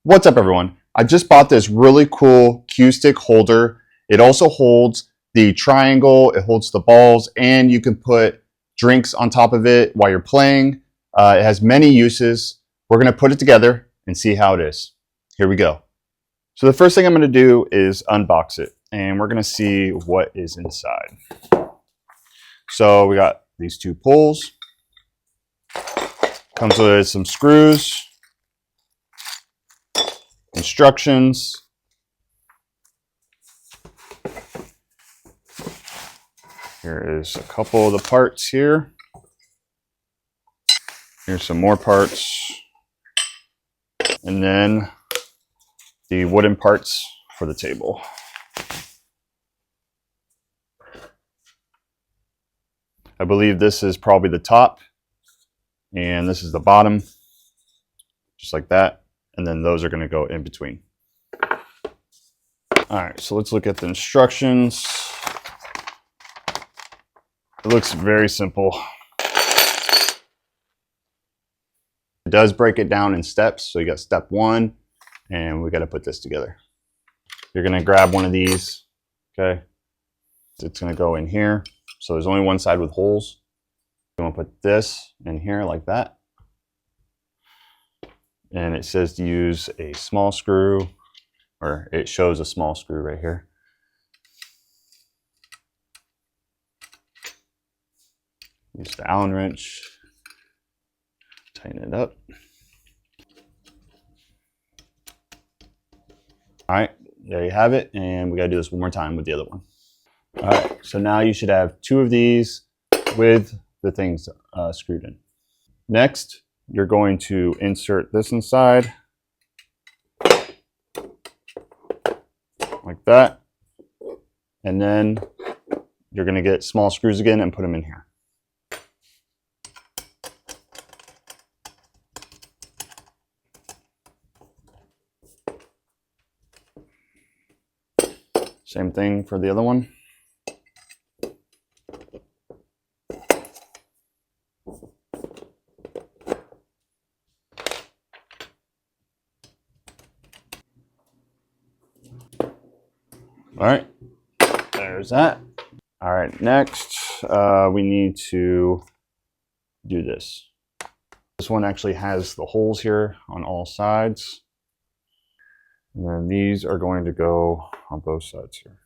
What's up, everyone? I just bought this really cool cue stick holder. It also holds the triangle, it holds the balls, and you can put drinks on top of it while you're playing. It has many uses. We're going to put it together and see how it is. Here we go. So the first thing I'm going to do is unbox it, and we're going to see what is inside. So we got these two pulls. Comes with some screws, instructions, here is a couple of the parts here. Here's some more parts, and then the wooden parts for the table. I believe this is probably the top, and this is the bottom, just like that. And then those are going to go in between. All right, so let's look at the instructions. It looks very simple. It does break it down in steps. So you got step one, and we got to put this together. You're going to grab one of these, okay? It's going to go in here. So there's only one side with holes. You want to put this in here like that. And it says to use a small screw, or it shows a small screw right here. Use the Allen wrench, tighten it up. All right, there you have it. And we gotta do this one more time with the other one. All right, so now you should have two of these with the things screwed in. Next, you're going to insert this inside, like that. And then you're gonna get small screws again and put them in here. Same thing for the other one. All right, there's that. All right, next we need to do this. This one actually has the holes here on all sides. And then these are going to go on both sides here.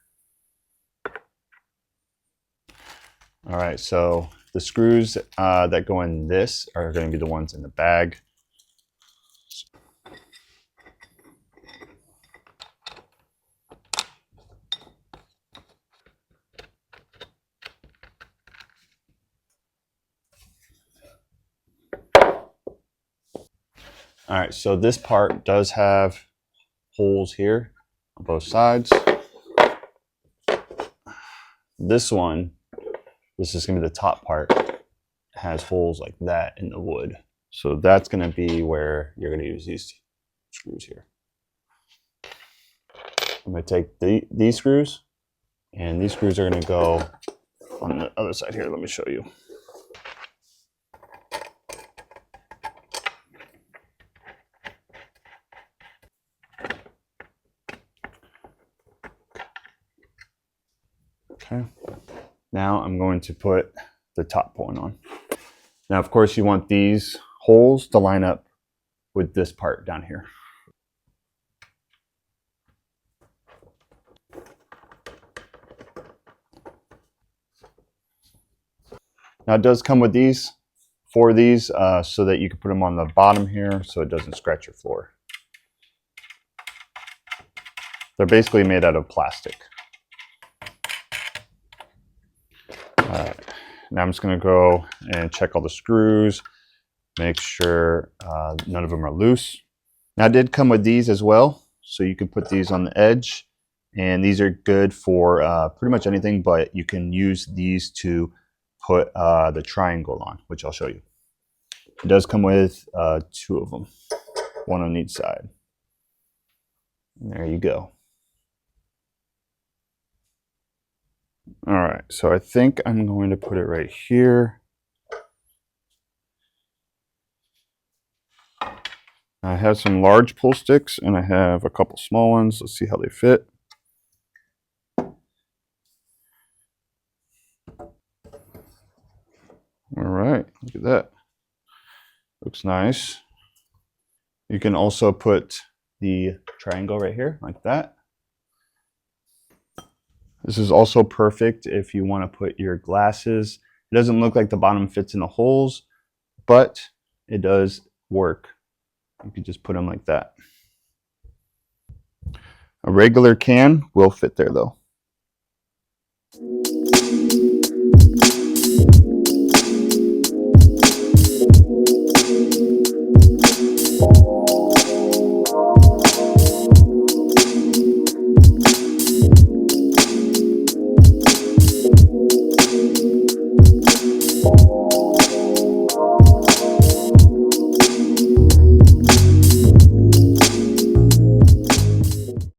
All right, so the screws that go in this are going to be the ones in the bag. All right, so this part does have holes here on both sides. This one, this is going to be the top part, has holes like that in the wood. So that's going to be where you're going to use these screws here. I'm going to take these screws, and these screws are going to go on the other side here. Let me show you. Okay, now I'm going to put the top one on. Now, of course, you want these holes to line up with this part down here. Now, it does come with these, 4 of these, so that you can put them on the bottom here so it doesn't scratch your floor. They're basically made out of plastic. Now I'm just going to go and check all the screws, make sure none of them are loose. Now, it did come with these as well, so you can put these on the edge, and these are good for pretty much anything, but you can use these to put the triangle on, which I'll show you. It does come with 2 of them, 1 on each side. And there you go. All right, so I think I'm going to put it right here. I have some large pull sticks and I have a couple small ones. Let's see how they fit. All right, look at that. Looks nice. You can also put the triangle right here like that. This is also perfect if you want to put your glasses. It doesn't look like the bottom fits in the holes, but it does work. You can just put them like that. A regular can will fit there though.